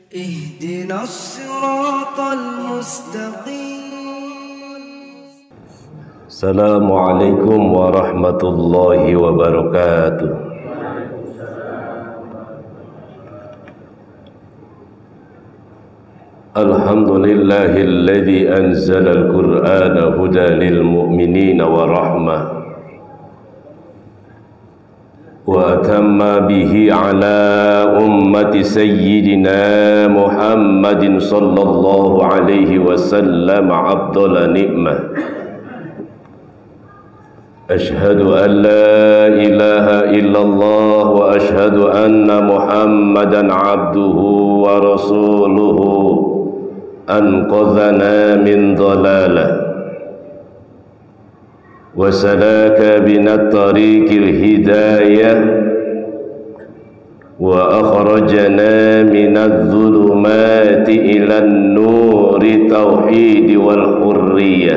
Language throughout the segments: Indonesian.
اهدنا الصراط المستقيم. السلام عليكم ورحمة الله وبركاته. الحمد لله الذي أنزل القرآن هدى للمؤمنين ورحمة وأتم به على أمة سيدنا محمد صلى الله عليه وسلم أفضل نعمة. أشهد أن لا إله إلا الله وأشهد أن محمدا عبده ورسوله أنقذنا من ضلالة وسلاك بنا الطريق الهداية وأخرجنا من الظلمات إلى النور التوحيد والحرية.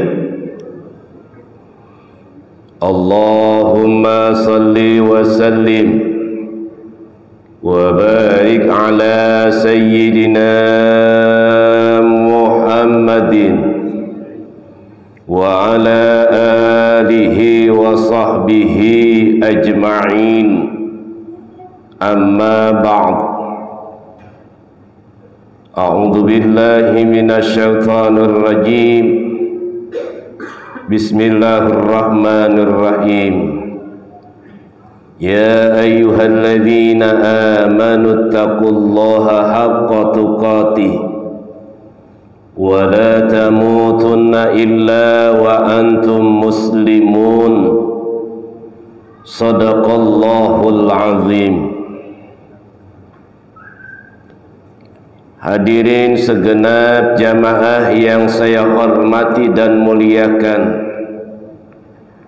اللهم صل وسلم وبارك على سيدنا محمد وعلى آله وصحبه أجمعين. أما بعد، أعوذ بالله من الشيطان الرجيم. بسم الله الرحمن الرحيم. يا أيها الذين آمنوا اتقوا الله حق تقاته ولا تموتن إلا وأنتم مسلمون. صدق الله العظيم. Hadirin segenap jamaah yang saya hormati dan muliakan,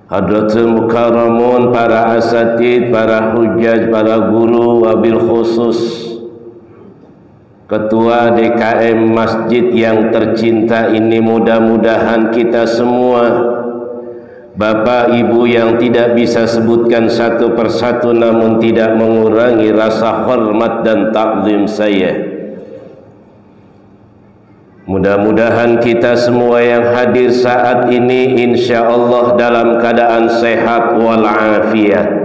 Hadratul Mukarramun, para asatid, para hujjaj, para guru, wabil khusus Ketua DKM Masjid yang tercinta ini, mudah-mudahan kita semua, Bapak Ibu yang tidak bisa sebutkan satu persatu namun tidak mengurangi rasa hormat dan takzim saya, mudah-mudahan kita semua yang hadir saat ini insya Allah dalam keadaan sehat walafiat,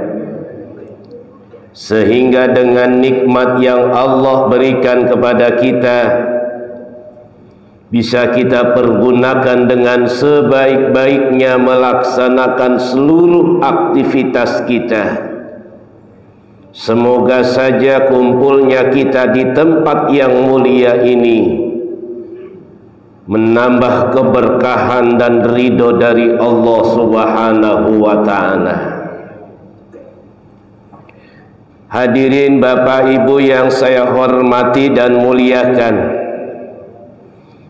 sehingga dengan nikmat yang Allah berikan kepada kita bisa kita pergunakan dengan sebaik-baiknya melaksanakan seluruh aktivitas kita. Semoga saja kumpulnya kita di tempat yang mulia ini menambah keberkahan dan ridho dari Allah Subhanahu wa ta'ala. Hadirin Bapak Ibu yang saya hormati dan muliakan,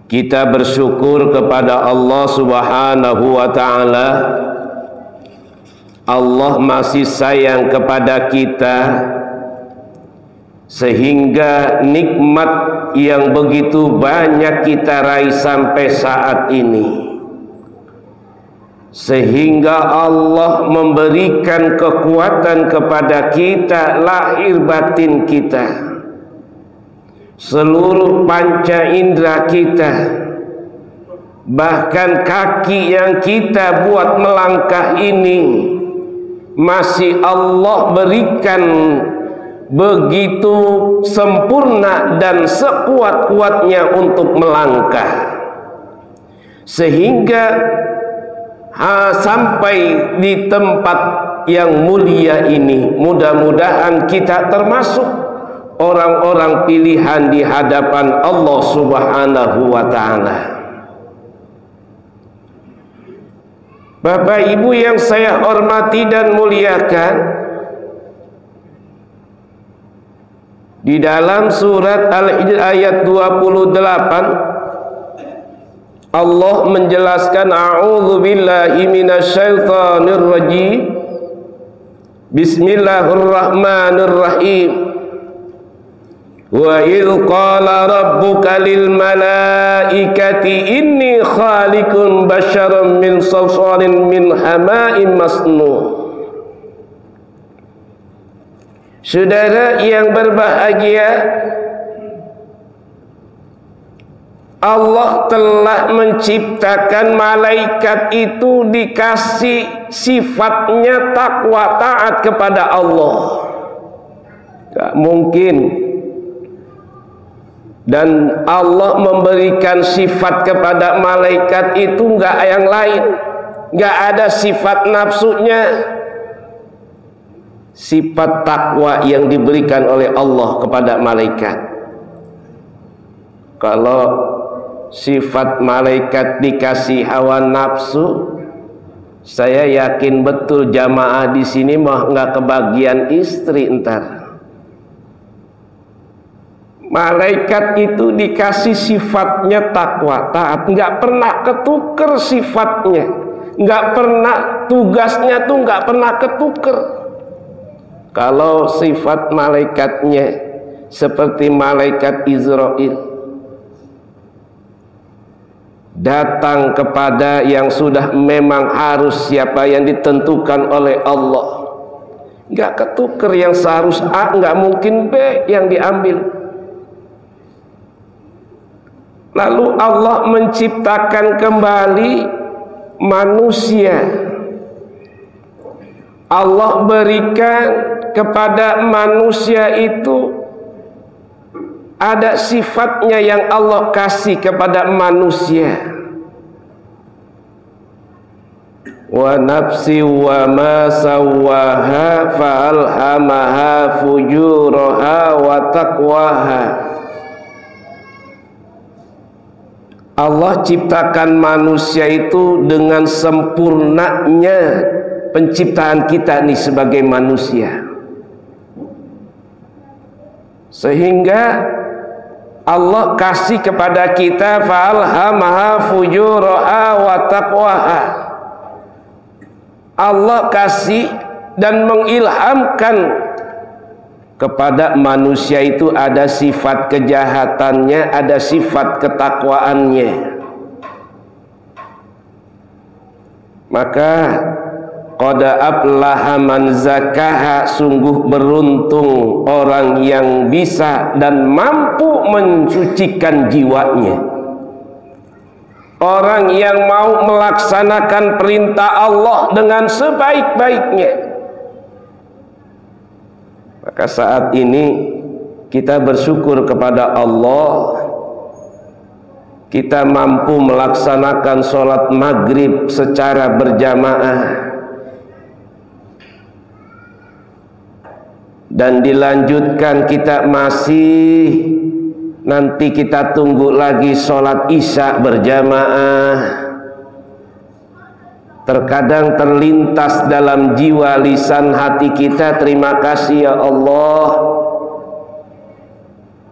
kita bersyukur kepada Allah Subhanahu wa ta'ala. Allah masih sayang kepada kita sehingga nikmat yang begitu banyak kita raih sampai saat ini, sehingga Allah memberikan kekuatan kepada kita, lahir batin kita, seluruh panca indera kita, bahkan kaki yang kita buat melangkah ini masih Allah berikan begitu sempurna dan sekuat-kuatnya untuk melangkah, sehingga sampai di tempat yang mulia ini. Mudah-mudahan kita termasuk orang-orang pilihan di hadapan Allah Subhanahu wa ta'ala. Bapak Ibu yang saya hormati dan muliakan, di dalam surat Al-Hijr ayat 28 Allah menjelaskan, a'udzu billahi minasyaitonir rajim. Bismillahirrahmanirrahim. Wa idh qala rabbuka lil malaikati inni khaliqun basyaran min salsalin min hama'in masnun. Saudara yang berbahagia, Allah telah menciptakan malaikat itu dikasih sifatnya takwa taat kepada Allah. Gak mungkin. Dan Allah memberikan sifat kepada malaikat itu gak yang lain. Gak ada sifat nafsunya. Sifat takwa yang diberikan oleh Allah kepada malaikat. Kalau sifat malaikat dikasih hawa nafsu, saya yakin betul jamaah di sini mah nggak kebagian istri entar. Malaikat itu dikasih sifatnya takwa taat, nggak pernah ketuker sifatnya, nggak pernah tugasnya tuh nggak pernah ketuker. Kalau sifat malaikatnya seperti malaikat Israil, datang kepada yang sudah memang harus siapa yang ditentukan oleh Allah, nggak ketuker. Yang seharus A nggak mungkin B yang diambil. Lalu Allah menciptakan kembali manusia. Allah berikan kepada manusia itu ada sifatnya yang Allah kasih kepada manusia. Wa nafsi wa ma sawwaha fa'alhamaha fujuraha wa taqwaha. Allah ciptakan manusia itu dengan sempurnanya penciptaan kita nih sebagai manusia, sehingga Allah kasih kepada kita fa'alhamaha fujuraha wa taqwaha. Allah kasih dan mengilhamkan kepada manusia itu ada sifat kejahatannya, ada sifat ketakwaannya. Maka qad aflaha man zakaha, sungguh beruntung orang yang bisa dan mampu mensucikan jiwanya. Orang yang mau melaksanakan perintah Allah dengan sebaik-baiknya. Maka saat ini kita bersyukur kepada Allah, kita mampu melaksanakan sholat maghrib secara berjamaah. Dan dilanjutkan kita masih, nanti kita tunggu lagi sholat isya berjamaah. Terkadang terlintas dalam jiwa lisan hati kita, terima kasih ya Allah,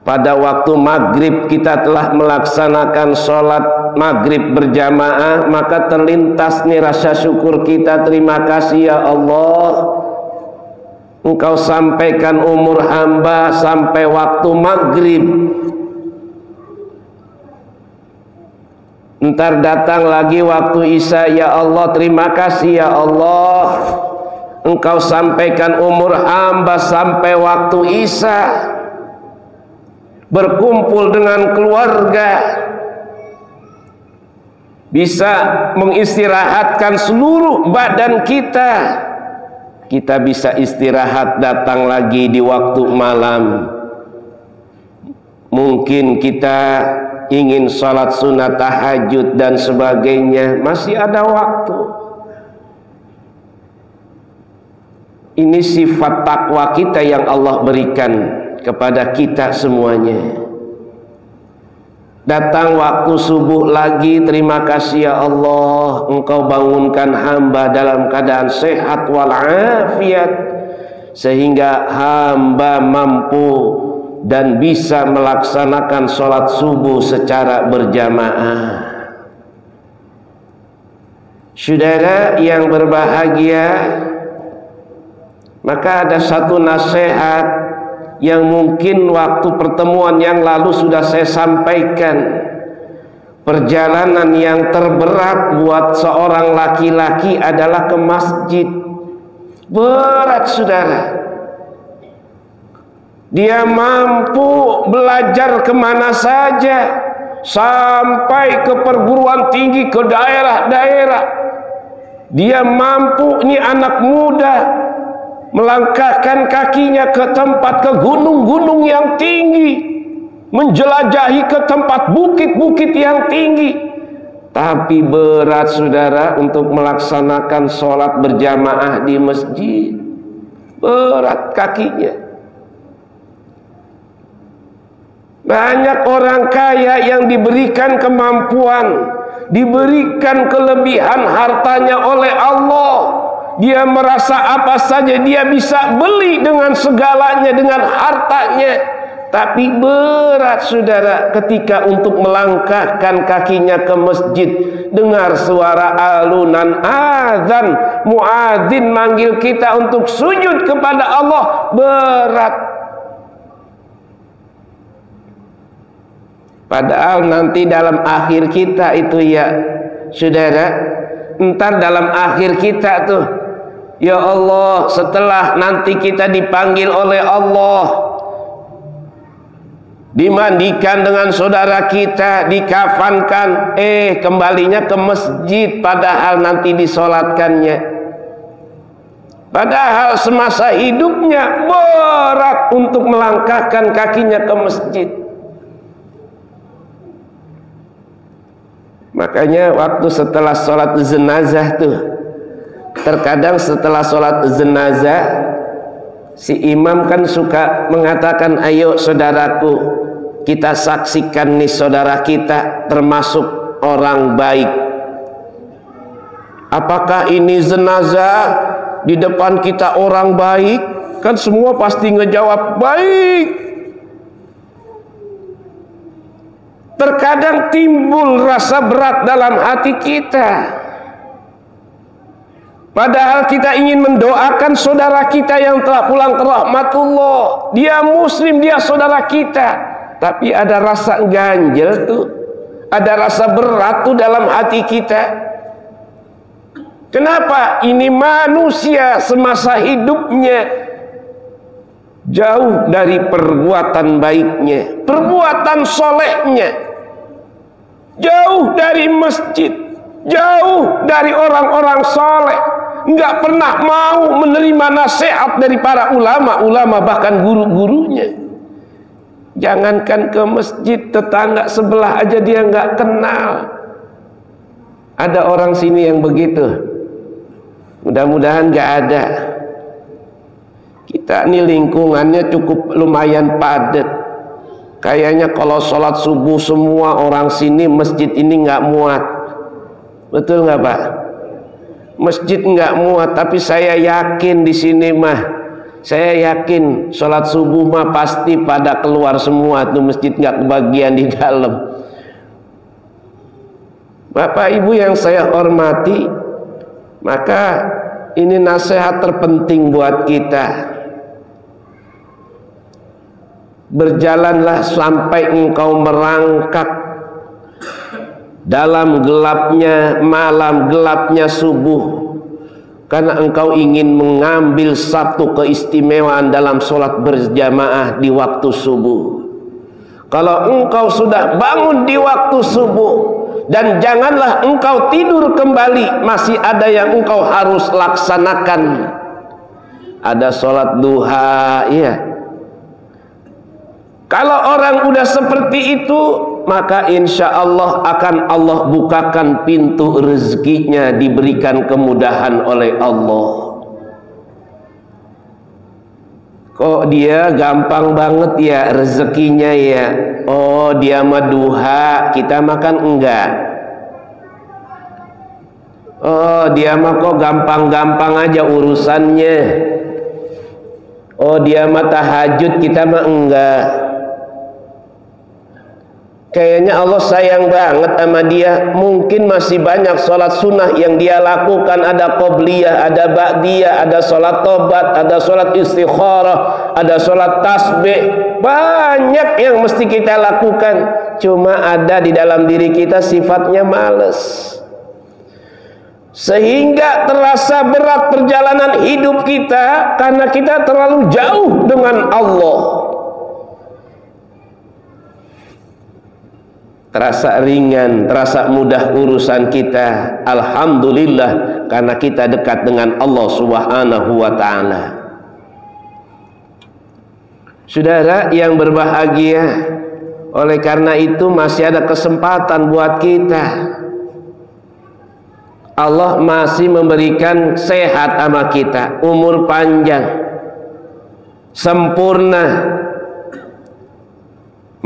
pada waktu maghrib kita telah melaksanakan sholat maghrib berjamaah. Maka terlintas nih rasa syukur kita, terima kasih ya Allah, Engkau sampaikan umur hamba sampai waktu maghrib. Ntar datang lagi waktu isya, ya Allah terima kasih ya Allah, Engkau sampaikan umur hamba sampai waktu isya. Berkumpul dengan keluarga, bisa mengistirahatkan seluruh badan kita. Kita bisa istirahat, datang lagi di waktu malam. Mungkin kita ingin sholat sunat tahajud dan sebagainya, masih ada waktu. Ini sifat takwa kita yang Allah berikan kepada kita semuanya. Datang waktu subuh lagi, terima kasih ya Allah, Engkau bangunkan hamba dalam keadaan sehat walafiat, sehingga hamba mampu dan bisa melaksanakan sholat subuh secara berjamaah. Saudara yang berbahagia, maka ada satu nasihat yang mungkin waktu pertemuan yang lalu sudah saya sampaikan. Perjalanan yang terberat buat seorang laki-laki adalah ke masjid. Berat saudara. Dia mampu belajar kemana saja, sampai ke perguruan tinggi, ke daerah-daerah. Dia mampu, ini anak muda, melangkahkan kakinya ke tempat, ke gunung-gunung yang tinggi, menjelajahi ke tempat bukit-bukit yang tinggi. Tapi berat saudara untuk melaksanakan sholat berjamaah di masjid. Berat kakinya. Banyak orang kaya yang diberikan kemampuan, diberikan kelebihan hartanya oleh Allah. Dia merasa apa saja dia bisa beli dengan segalanya, dengan hartanya. Tapi berat saudara ketika untuk melangkahkan kakinya ke masjid, dengar suara alunan azan, muadzin manggil kita untuk sujud kepada Allah, berat. Padahal nanti dalam akhir kita itu ya saudara, entar dalam akhir kita tuh, ya Allah, setelah nanti kita dipanggil oleh Allah, dimandikan dengan saudara kita, dikafankan, kembalinya ke masjid, padahal nanti disolatkannya. Padahal semasa hidupnya berat untuk melangkahkan kakinya ke masjid. Makanya waktu setelah sholat jenazah tuh, terkadang setelah sholat jenazah, si imam kan suka mengatakan, ayo saudaraku, kita saksikan nih saudara kita termasuk orang baik. Apakah ini jenazah, di depan kita orang baik? Kan semua pasti ngejawab baik. Terkadang timbul rasa berat dalam hati kita. Padahal kita ingin mendoakan saudara kita yang telah pulang ke rahmatullah. Dia muslim, dia saudara kita. Tapi ada rasa ganjel tuh, ada rasa berat tuh dalam hati kita. Kenapa? Ini manusia semasa hidupnya jauh dari perbuatan baiknya, perbuatan solehnya, jauh dari masjid, jauh dari orang-orang soleh, nggak pernah mau menerima nasihat dari para ulama, bahkan guru-gurunya. Jangankan ke masjid, tetangga sebelah aja dia nggak kenal. Ada orang sini yang begitu. Mudah-mudahan nggak ada. Kita ini lingkungannya cukup lumayan padat. Kayaknya kalau sholat subuh semua orang sini, masjid ini nggak muat. Betul nggak Pak? Masjid nggak muat, tapi saya yakin di sini mah, saya yakin sholat subuh mah pasti pada keluar semua tuh, masjid nggak kebagian di dalam. Bapak Ibu yang saya hormati, maka ini nasihat terpenting buat kita. Berjalanlah sampai engkau merangkak dalam gelapnya malam, gelapnya subuh, karena engkau ingin mengambil satu keistimewaan dalam sholat berjamaah di waktu subuh. Kalau engkau sudah bangun di waktu subuh, dan janganlah engkau tidur kembali, masih ada yang engkau harus laksanakan. Ada sholat duha, iya. Kalau orang udah seperti itu, maka insya Allah akan Allah bukakan pintu rezekinya, diberikan kemudahan oleh Allah. Kok dia gampang banget ya rezekinya ya? Oh, dia mah duha, kita makan enggak. Oh, dia mah kok gampang-gampang aja urusannya. Oh, dia mah tahajud, kita mah enggak. Kayaknya Allah sayang banget sama dia. Mungkin masih banyak sholat sunnah yang dia lakukan. Ada qobliyah, ada ba'diyah, ada sholat tobat, ada sholat istikharah, ada sholat tasbih. Banyak yang mesti kita lakukan. Cuma ada di dalam diri kita sifatnya males, sehingga terasa berat perjalanan hidup kita, karena kita terlalu jauh dengan Allah. terasa ringan, terasa mudah urusan kita. Alhamdulillah, karena kita dekat dengan Allah Subhanahu wa ta'ala. Saudara yang berbahagia, oleh karena itu masih ada kesempatan buat kita. Allah masih memberikan sehat sama kita, umur panjang, sempurna.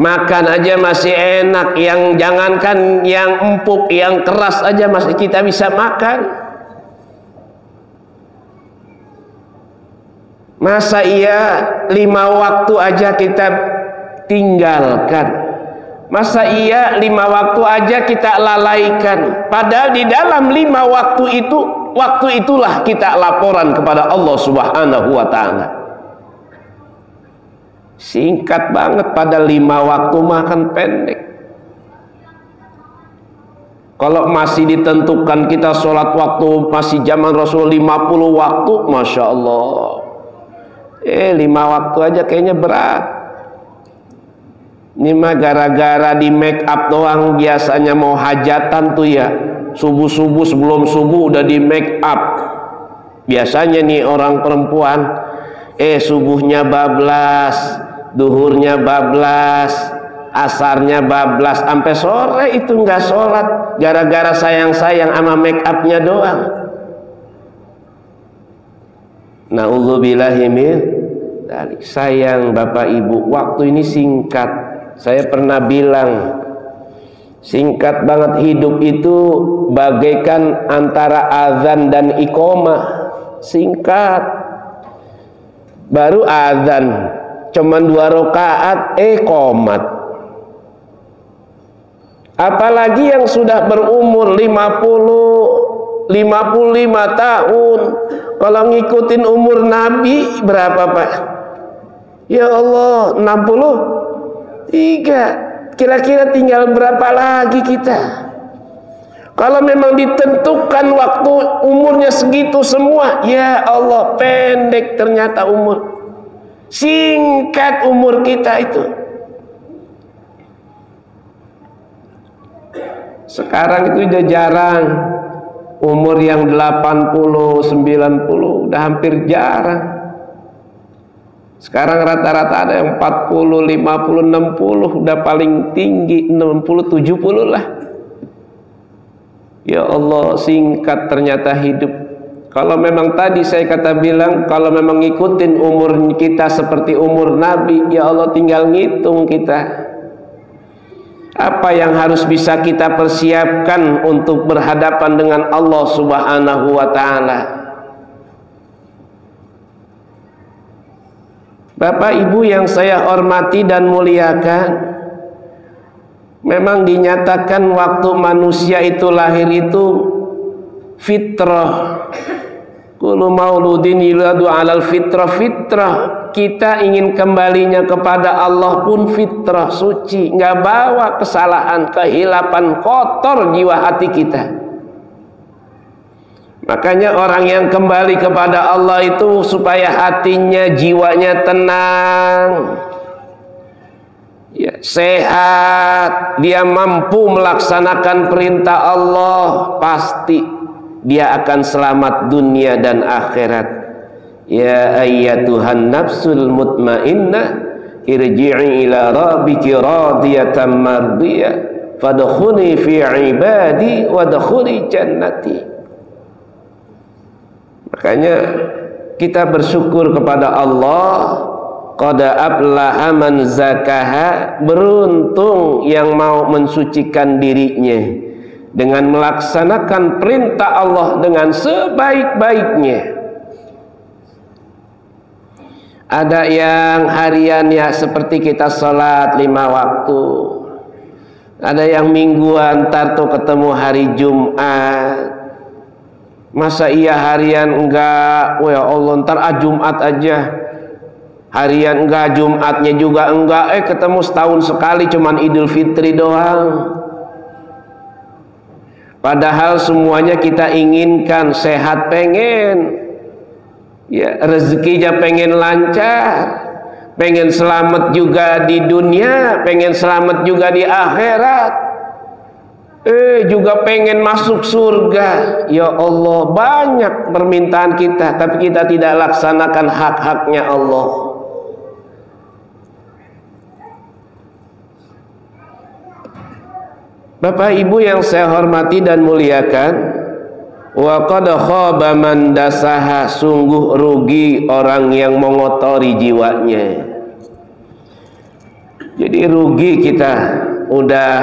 Makan aja masih enak, yang jangankan yang empuk, yang keras aja masih kita bisa makan. Masa iya 5 waktu aja kita tinggalkan? Masa iya 5 waktu aja kita lalaikan? Padahal di dalam 5 waktu itulah kita laporan kepada Allah Subhanahu wa ta'ala. Singkat banget, pada 5 waktu makan pendek. Kalau masih ditentukan kita sholat waktu masih zaman Rasul 50 waktu, Masya Allah. 5 waktu aja kayaknya berat. Ini mah gara-gara di make up doang. Biasanya mau hajatan tuh ya, subuh-subuh sebelum subuh udah di make up. Biasanya nih orang perempuan, subuhnya bablas, duhurnya bablas, asarnya bablas, sampai sore itu nggak sholat, gara-gara sayang-sayang sama make upnya doang. Na'udzubillahi min dzalik. Sayang Bapak Ibu, waktu ini singkat. Saya pernah bilang, singkat banget. Hidup itu bagaikan antara azan dan iqomah. Singkat. Baru azan cuman 2 rakaat, qomat. Apalagi yang sudah berumur 50, 55 tahun. Kalau ngikutin umur Nabi berapa Pak? Ya Allah, 63. Kira-kira tinggal berapa lagi kita? Kalau memang ditentukan waktu umurnya segitu semua, ya Allah, pendek ternyata umur. Singkat umur kita itu. Sekarang itu udah jarang. Umur yang 80, 90 udah hampir jarang. Sekarang rata-rata ada yang 40, 50, 60, udah paling tinggi 60, 70 lah. Ya Allah, singkat ternyata hidup. Kalau memang tadi saya bilang, kalau memang ngikutin umur kita seperti umur Nabi, ya Allah tinggal ngitung kita. Apa yang harus bisa kita persiapkan untuk berhadapan dengan Allah Subhanahu wa ta'ala. Bapak Ibu yang saya hormati dan muliakan, memang dinyatakan waktu manusia itu lahir itu fitrah. Kullu mauludin yuladu alal fitrah. Fitrah, kita ingin kembalinya kepada Allah pun fitrah, suci, nggak bawa kesalahan, kehilapan, kotor jiwa hati kita. Makanya orang yang kembali kepada Allah itu supaya hatinya, jiwanya tenang, ya, sehat, dia mampu melaksanakan perintah Allah, pasti dia akan selamat dunia dan akhirat. Ya ayyatuhan nafsul mutmainnah, irji'i ila rabbiki radiyatan mardiyah, fadkhuli fi ibadi wadkhuli jannati. Makanya kita bersyukur kepada Allah. Qad aflaha man zakaha, beruntung yang mau mensucikan dirinya dengan melaksanakan perintah Allah dengan sebaik-baiknya. Ada yang harian ya, seperti kita sholat 5 waktu. Ada yang mingguan, ntar tuh ketemu hari Jumat. Masa iya harian enggak? Oh ya Allah, ntar Jumat aja. Harian enggak, Jumatnya juga enggak. Ketemu setahun sekali, cuman Idul Fitri doang. Padahal semuanya kita inginkan, sehat pengen, ya, rezekinya pengen lancar, pengen selamat juga di dunia, pengen selamat juga di akhirat. juga pengen masuk surga. Ya Allah, banyak permintaan kita, tapi kita tidak laksanakan hak-haknya Allah. Bapak Ibu yang saya hormati dan muliakan, wa qad khaba man dasaha, sungguh rugi orang yang mengotori jiwanya. Jadi rugi kita, udah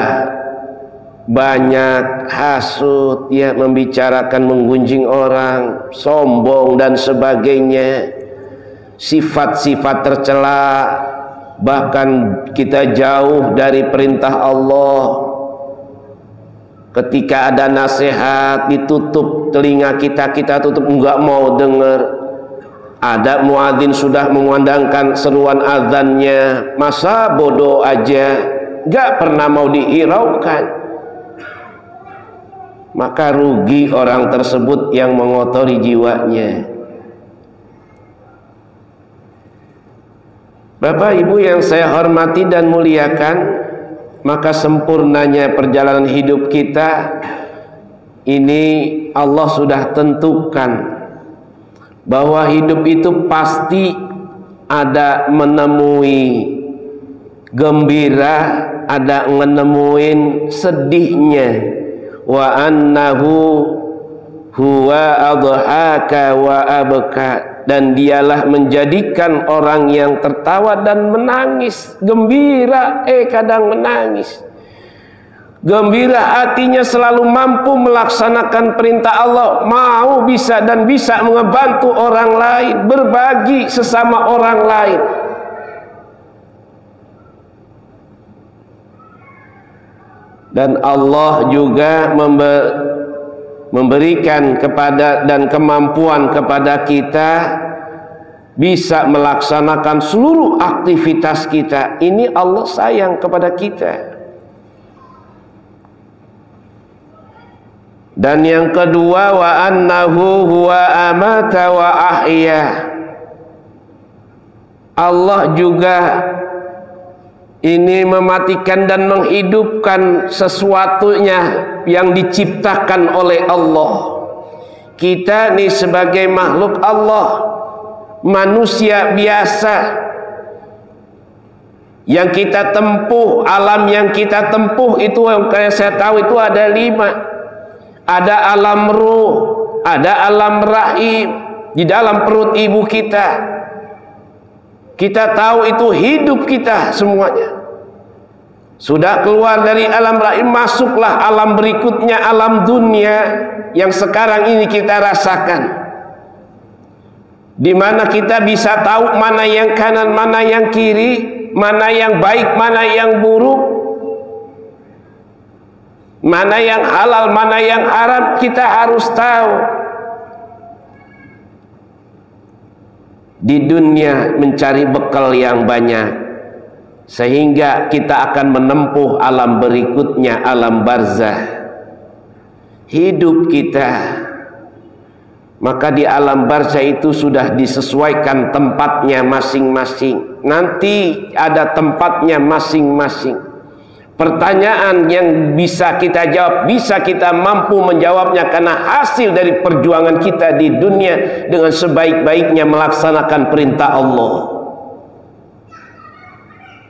banyak hasut, ya, membicarakan, menggunjing orang, sombong dan sebagainya, sifat-sifat tercela, bahkan kita jauh dari perintah Allah. Ketika ada nasihat ditutup telinga kita, kita tutup, enggak mau dengar. Ada muadzin sudah mengumandangkan seruan azannya, masa bodoh aja, enggak pernah mau dihiraukan. Maka rugi orang tersebut yang mengotori jiwanya. Bapak Ibu yang saya hormati dan muliakan, maka sempurnanya perjalanan hidup kita ini Allah sudah tentukan bahwa hidup itu pasti ada menemui gembira, ada menemuin sedihnya. Wa annahu huwa adhaka wa abka, dan dialah menjadikan orang yang tertawa dan menangis, gembira kadang menangis. Gembira artinya selalu mampu melaksanakan perintah Allah, mau bisa dan bisa membantu orang lain, berbagi sesama orang lain. Dan Allah juga memberikan kepada dan kemampuan kepada kita bisa melaksanakan seluruh aktivitas kita. Ini Allah sayang kepada kita. Dan yang kedua, wa annahu huwa amata wa ahya. Allah juga ini mematikan dan menghidupkan sesuatunya yang diciptakan oleh Allah. Kita ini sebagai makhluk Allah, manusia biasa, yang kita tempuh, alam yang kita tempuh itu yang saya tahu itu ada 5. Ada alam ruh, ada alam rahim, di dalam perut ibu kita. Kita tahu itu hidup kita semuanya. Sudah keluar dari alam rahim, masuklah alam berikutnya, alam dunia yang sekarang ini kita rasakan, di mana kita bisa tahu mana yang kanan, mana yang kiri, mana yang baik, mana yang buruk, mana yang halal, mana yang haram. Kita harus tahu. Di dunia mencari bekal yang banyak, sehingga kita akan menempuh alam berikutnya, alam barzah. Hidup kita, maka di alam barzah itu sudah disesuaikan tempatnya masing-masing. Nanti ada tempatnya masing-masing. Pertanyaan yang bisa kita jawab, bisa kita mampu menjawabnya karena hasil dari perjuangan kita di dunia dengan sebaik-baiknya melaksanakan perintah Allah.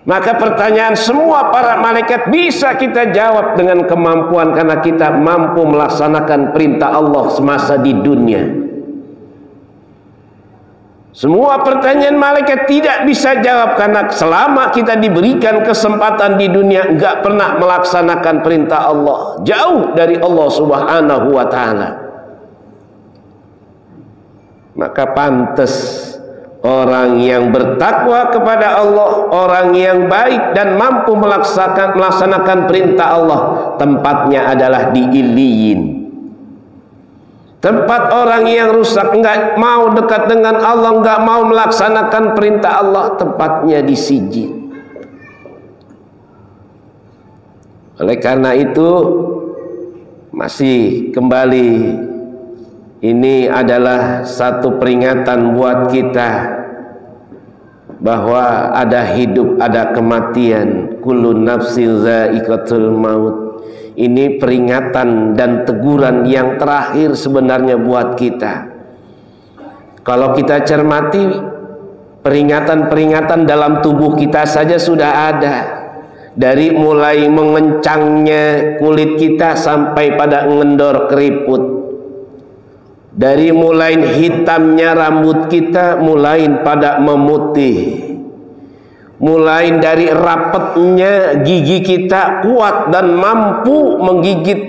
Maka pertanyaan semua para malaikat bisa kita jawab dengan kemampuan karena kita mampu melaksanakan perintah Allah semasa di dunia. Semua pertanyaan malaikat tidak bisa jawab karena selama kita diberikan kesempatan di dunia enggak pernah melaksanakan perintah Allah, jauh dari Allah Subhanahu wa taala. Maka pantas orang yang bertakwa kepada Allah, orang yang baik dan mampu melaksanakan perintah Allah, tempatnya adalah di Iliyin. Tempat orang yang rusak, enggak mau dekat dengan Allah, enggak mau melaksanakan perintah Allah, tempatnya di Sijin. Oleh karena itu, masih kembali, ini adalah satu peringatan buat kita bahwa ada hidup, ada kematian. Kullu nafsin za'iqatul maut. Ini peringatan dan teguran yang terakhir sebenarnya buat kita. Kalau kita cermati, peringatan-peringatan dalam tubuh kita saja sudah ada. Dari mulai mengencangnya kulit kita sampai pada ngendor keriput. Dari mulai hitamnya rambut kita mulai pada memutih. Mulai dari rapetnya gigi kita kuat dan mampu menggigit,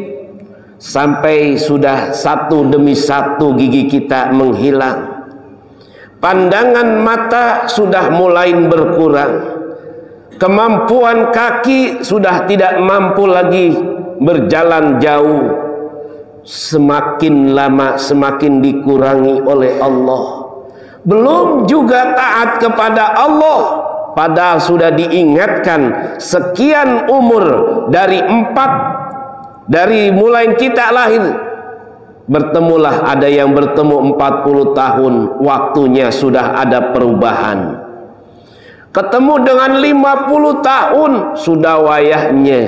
sampai sudah satu demi satu gigi kita menghilang. Pandangan mata sudah mulai berkurang. Kemampuan kaki sudah tidak mampu lagi berjalan jauh. Semakin lama semakin dikurangi oleh Allah. Belum juga taat kepada Allah, padahal sudah diingatkan sekian umur dari mulai kita lahir. Bertemulah, ada yang bertemu 40 tahun, waktunya sudah ada perubahan. Ketemu dengan 50 tahun, sudah wayahnya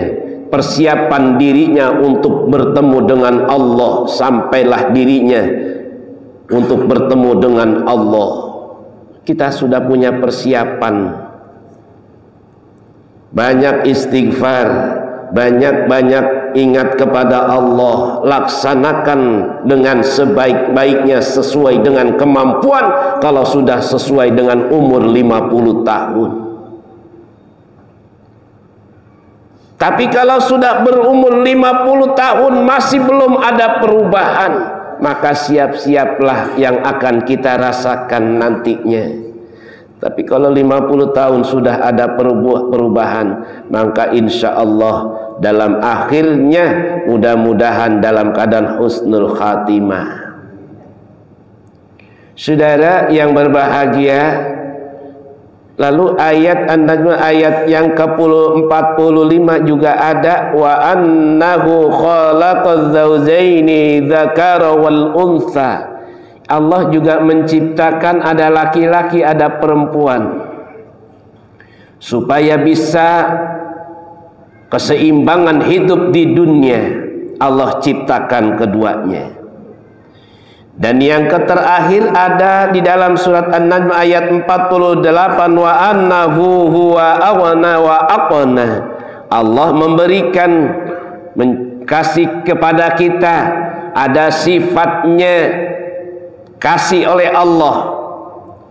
persiapan dirinya untuk bertemu dengan Allah. Sampailah dirinya untuk bertemu dengan Allah. Kita sudah punya persiapan. Banyak istighfar, banyak-banyak ingat kepada Allah, laksanakan dengan sebaik-baiknya sesuai dengan kemampuan. Kalau sudah sesuai dengan umur 50 tahun. Tapi kalau sudah berumur 50 tahun masih belum ada perubahan, maka siap-siaplah yang akan kita rasakan nantinya. Tapi kalau 50 tahun sudah ada perubahan, maka insya Allah dalam akhirnya mudah-mudahan dalam keadaan husnul khatimah. Saudara yang berbahagia, lalu ayat yang ke-45 juga ada, wa annahu khalaqaz zawjaini dzakara wal untha. Allah juga menciptakan ada laki-laki, ada perempuan, supaya bisa keseimbangan hidup di dunia. Allah ciptakan keduanya. Dan yang terakhir ada di dalam surat An-Najm ayat 48, wa annahu huwa aghna wa aqna. Allah memberikan, kasih kepada kita, ada sifatnya kasih oleh Allah,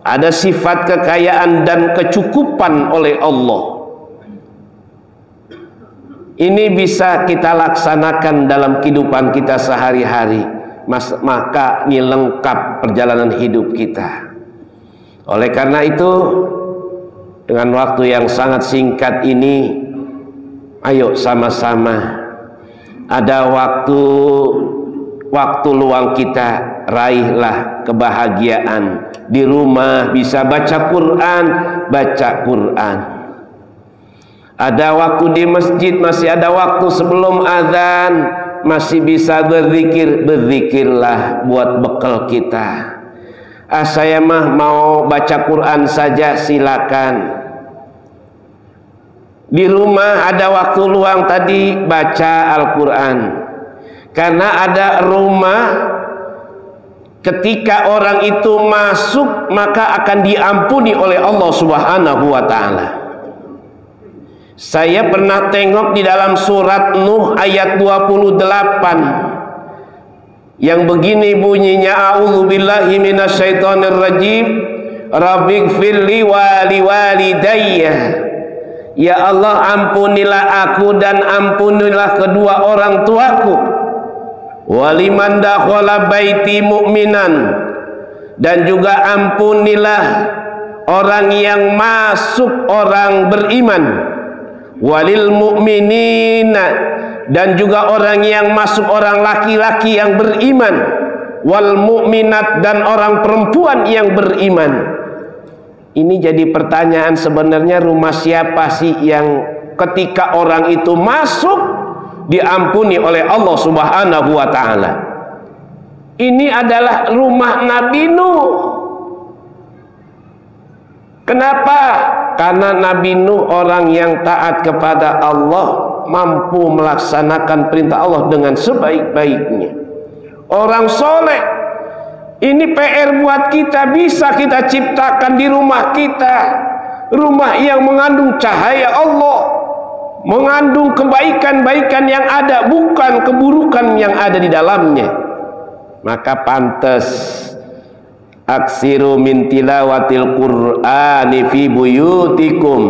ada sifat kekayaan dan kecukupan oleh Allah. Ini bisa kita laksanakan dalam kehidupan kita sehari-hari, maka ini lengkap perjalanan hidup kita. Oleh karena itu, dengan waktu yang sangat singkat ini, ayo sama-sama, ada waktu luang kita, raihlah kebahagiaan. Di rumah bisa baca Quran, Ada waktu di masjid, masih ada waktu sebelum azan, masih bisa berzikir, berzikirlah buat bekal kita. Saya mah mau baca Quran saja, silakan. Di rumah ada waktu luang tadi, baca Al-Quran. Karena ada rumah, ketika orang itu masuk maka akan diampuni oleh Allah Subhanahu wa ta'ala. Saya pernah tengok di dalam surat Nuh ayat 28 yang begini bunyinya, a'udzubillahi minasyaitonirrajim, rabbighfirli wa liwalidayya. Ya Allah, ampunilah aku dan ampunilah kedua orang tuaku. Waliman dakhala baiti mu'minan, dan juga ampunilah orang yang masuk orang beriman. Walil mu'minina, dan juga orang yang masuk orang laki-laki yang beriman. Wal mu'minat, dan orang perempuan yang beriman. Ini jadi pertanyaan sebenarnya, rumah siapa sih yang ketika orang itu masuk diampuni oleh Allah Subhanahu wa ta'ala? Ini adalah rumah Nabi Nuh. Kenapa? Karena Nabi Nuh orang yang taat kepada Allah, mampu melaksanakan perintah Allah dengan sebaik-baiknya. Orang soleh ini PR buat kita, bisa kita ciptakan di rumah kita, rumah yang mengandung cahaya Allah, mengandung kebaikan-baikan yang ada, bukan keburukan yang ada di dalamnya. Maka pantas aksiru min tilawatil Qur'ani fi buyutikum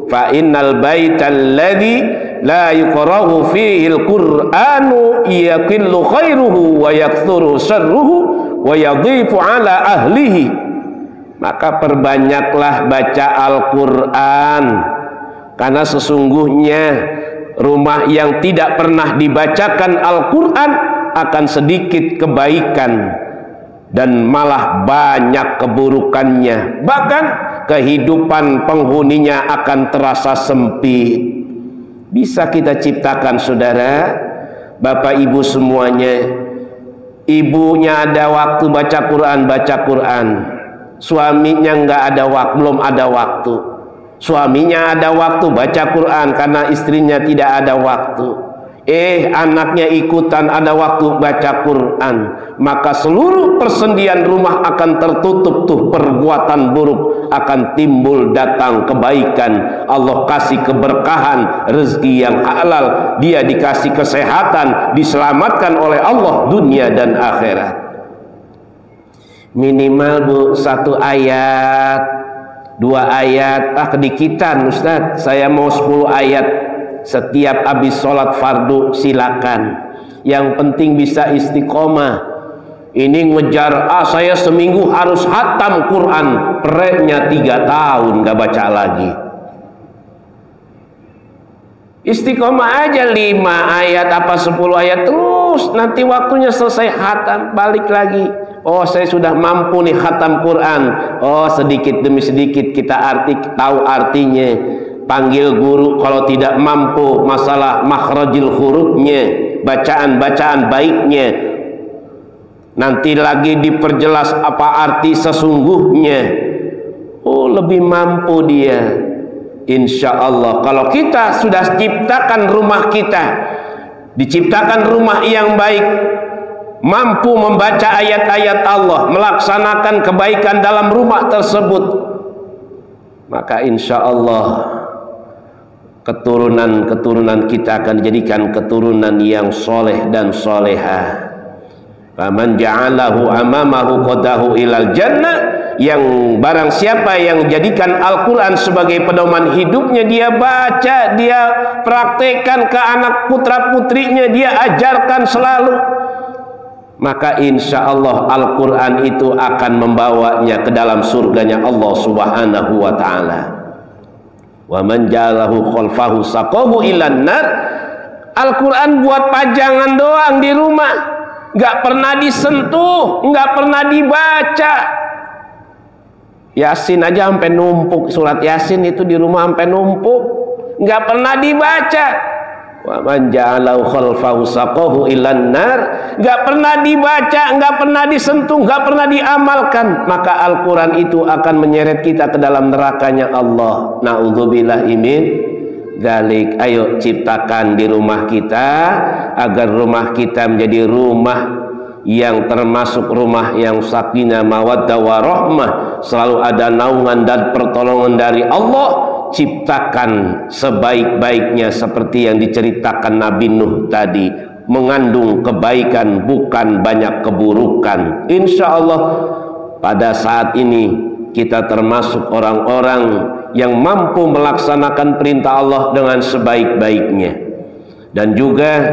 fa innal baital ladzi la yuqra'u fihi al-Qur'anu yaqillu khairuhu wa yakthuru syarruhu wa yadhifu ala ahlihi. Maka perbanyaklah baca Al-Qur'an, karena sesungguhnya rumah yang tidak pernah dibacakan Al-Qur'an akan sedikit kebaikan dan malah banyak keburukannya, bahkan kehidupan penghuninya akan terasa sempit. Bisa kita ciptakan, saudara, bapak ibu semuanya, ibunya ada waktu baca Quran, suaminya nggak ada waktu, belum ada waktu. Suaminya ada waktu baca Quran karena istrinya tidak ada waktu. Anaknya ikutan ada waktu baca Quran, maka seluruh persendian rumah akan tertutup tuh, perbuatan buruk akan timbul, datang kebaikan, Allah kasih keberkahan, rezeki yang halal, dia dikasih kesehatan, diselamatkan oleh Allah dunia dan akhirat. Minimal Bu 1 ayat, 2 ayat, kedikitan Ustaz, saya mau 10 ayat setiap habis sholat fardu, silakan. Yang penting bisa istiqomah. Ini ngejar, saya seminggu harus hatam Quran, pereknya 3 tahun gak baca lagi. Istiqomah aja 5 ayat apa 10 ayat terus, nanti waktunya selesai hatam, balik lagi. Saya sudah mampu nih khatam Quran. Sedikit demi sedikit kita tahu artinya. Panggil guru kalau tidak mampu masalah makhrajil hurufnya, bacaan-bacaan baiknya. Nanti lagi diperjelas apa arti sesungguhnya. Lebih mampu dia. Insya Allah kalau kita sudah ciptakan rumah kita, diciptakan rumah yang baik, mampu membaca ayat-ayat Allah, melaksanakan kebaikan dalam rumah tersebut, maka insya Allah keturunan kita akan dijadikan keturunan yang soleh dan soleha. Faman ja'alahu amamahu qadahu ilal jannah, yang barang siapa yang jadikan Al-Quran sebagai pedoman hidupnya, dia baca, dia praktekkan ke anak putra putrinya, dia ajarkan selalu, maka insya Allah Al-Quran itu akan membawanya ke dalam surganya Allah subhanahu wa ta'ala. Wa man ja'alahu khalfahu saqahu ilan nar. Al-Quran buat pajangan doang di rumah, nggak pernah disentuh, nggak pernah dibaca. Yasin aja sampai numpuk, surat Yasin itu di rumah sampai numpuk, nggak pernah dibaca. Wa man ja'alahu khalfahu saqahu ilan nar, nggak pernah dibaca, nggak pernah disentuh, nggak pernah diamalkan, maka Al-Quran itu akan menyeret kita ke dalam nerakanya Allah. Na'udzubillah min dzalik. Ayo ciptakan di rumah kita agar rumah kita menjadi rumah yang termasuk rumah yang sakinah mawaddah warahmah, selalu ada naungan dan pertolongan dari Allah. Ciptakan sebaik-baiknya seperti yang diceritakan Nabi Nuh tadi, mengandung kebaikan bukan banyak keburukan. Insya Allah pada saat ini kita termasuk orang-orang yang mampu melaksanakan perintah Allah dengan sebaik-baiknya. Dan juga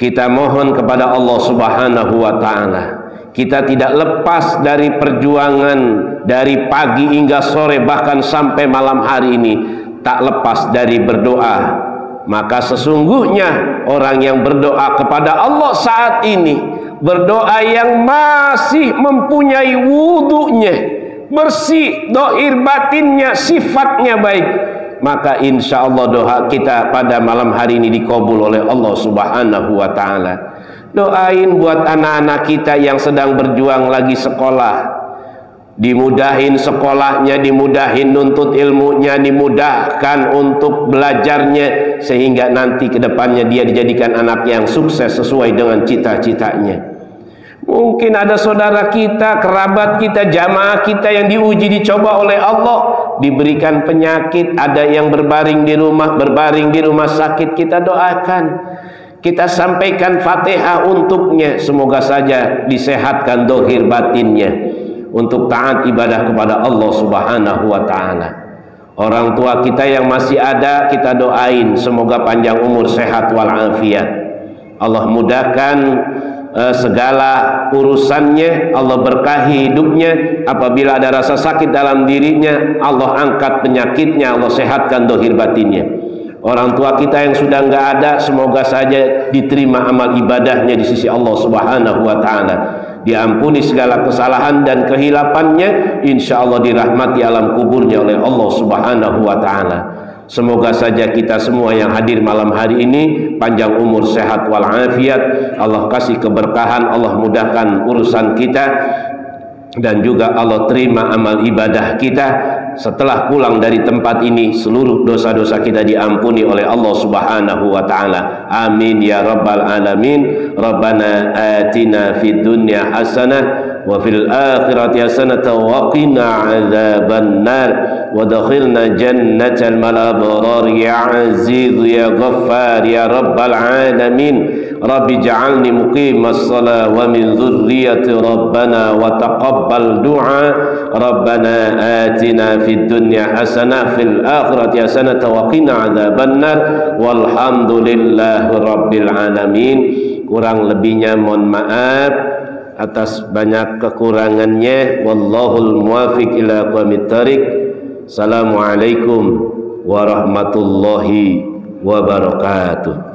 kita mohon kepada Allah subhanahu wa ta'ala, kita tidak lepas dari perjuangan dari pagi hingga sore, bahkan sampai malam hari ini, tak lepas dari berdoa. Maka sesungguhnya orang yang berdoa kepada Allah saat ini, berdoa yang masih mempunyai wudunya, bersih, dohir batinnya, sifatnya baik, maka insya Allah doa kita pada malam hari ini dikabul oleh Allah subhanahu wa ta'ala. Doain buat anak-anak kita yang sedang berjuang lagi sekolah, dimudahin sekolahnya, dimudahin nuntut ilmunya, dimudahkan untuk belajarnya, sehingga nanti kedepannya dia dijadikan anak yang sukses sesuai dengan cita-citanya. Mungkin ada saudara kita, kerabat kita, jamaah kita yang diuji, dicoba oleh Allah, diberikan penyakit, ada yang berbaring di rumah sakit. Kita doakan, kita sampaikan Fatihah untuknya, semoga saja disehatkan dohir batinnya untuk taat ibadah kepada Allah Subhanahu wa ta'ala. Orang tua kita yang masih ada, kita doain semoga panjang umur, sehat walafiat. Allah mudahkan segala urusannya, Allah berkahi hidupnya. Apabila ada rasa sakit dalam dirinya, Allah angkat penyakitnya, Allah sehatkan dohir batinnya. Orang tua kita yang sudah nggak ada, semoga saja diterima amal ibadahnya di sisi Allah Subhanahu wa ta'ala, diampuni segala kesalahan dan kehilapannya, insya Allah dirahmati alam kuburnya oleh Allah Subhanahu wa ta'ala. Semoga saja kita semua yang hadir malam hari ini panjang umur, sehat walafiat, Allah kasih keberkahan, Allah mudahkan urusan kita, dan juga Allah terima amal ibadah kita. Setelah pulang dari tempat ini, seluruh dosa-dosa kita diampuni oleh Allah Subhanahu wa ta'ala. Amin ya rabbal alamin. Rabbana atina fid dunya hasanah wa fil akhirati hasanah wa qina adzaban nar wa dakhilna jannatal abrar ya aziz ya ghaffar ya rabbal alamin. Rabbi ja'alni muqimas salah wa min dhurriyyati rabbana wa taqabbal du'a. Rabbana atina fid dunya hasanah fil akhirati hasanah wa qina adzabannar walhamdulillahi rabbil alamin. Kurang lebihnya mohon maaf atas banyak kekurangannya. Wallahul muwafiq ila aqwamit thariq. Assalamualaikum warahmatullahi wabarakatuh.